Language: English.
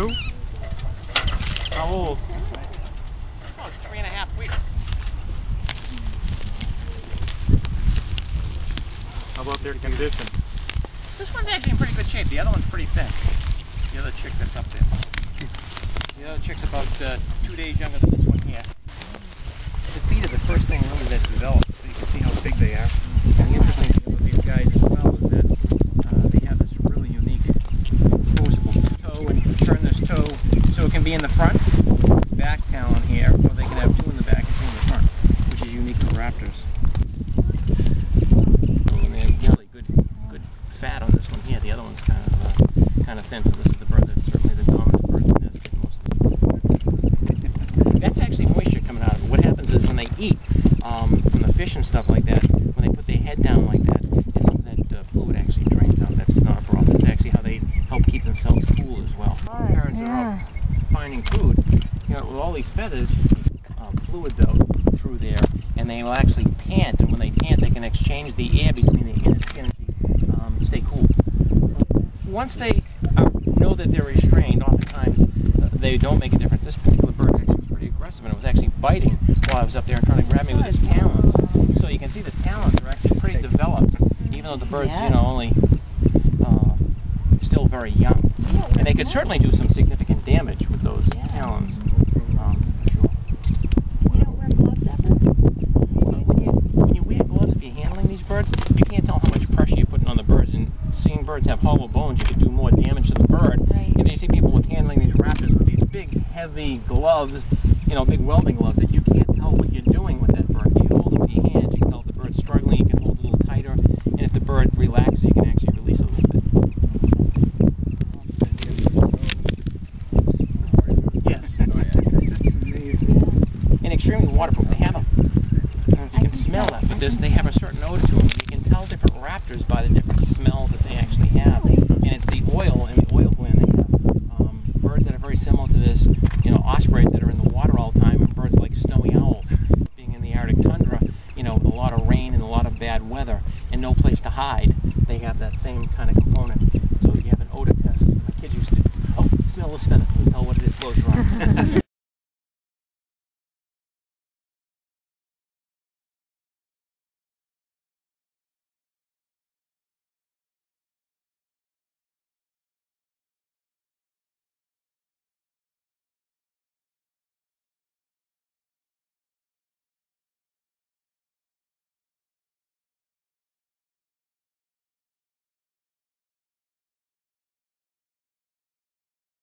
new? How old? Oh, it's 3.5 weeks. How about their condition? This one's actually in pretty good shape. The other one's pretty thin. The other chick that's up there. The other chick's about 2 days younger than this one here. The feet are the first thing really that develop, so you can see how big they are. And the interesting thing about these guys as well is that they have this really unique forcible toe, and you can turn this toe so it can be in the front, back talon here, or they can have two in the back and two in the front, which is unique to raptors. And they have really good fat on this one here. The other one's kind of thin, so this is the bird that's certainly the dominant bird in this case mostly. That's actually moisture coming out of it. What happens is when they eat from the fish and stuff like that, when they put their head down like that, and some of that fluid actually drains out. That's not a problem. It's actually how they help keep themselves cool as well. Parents are out finding food. You know, with all these feathers, fluids out through there, and they will actually pant. And when they pant, they can exchange the air between the inner skin and stay cool. Once they know that they're restrained, oftentimes they don't make a difference. This particular bird actually was pretty aggressive, and it was actually biting while I was up there and trying to grab me with its talons. So you can see the talons are actually pretty developed, even though the bird's only still very young. And they could certainly do some significant damage with those talons. You don't wear gloves ever? When you wear gloves, if you're handling these birds, you can't tell how much pressure you're putting on the birds. And seeing birds have hollow bones, you could do more damage to the bird. Right. And you see people with handling these raptors with these big, heavy gloves, you know, big welding gloves, that you can't tell what you're doing with that bird. You hold it with your hands, you can tell if the bird's struggling, you can hold it a little tighter, and if the bird relaxes, you can actually release it a little bit. Yes. And extremely waterproof. They have a, I don't know if you can smell that, but they have a certain odor to them. You can tell different raptors by the different smells that they actually have. And it's the oil and the oil gland they have. Birds that are very similar to this, you know, ospreys that are in the water all the time, and birds like snowy owls, being in the Arctic tundra, you know, with a lot of rain and a lot of bad weather and no place to hide. They have that same kind of component. So you have an odor test. My kids used to, oh, smell this feather. You can tell what it is, close your eyes.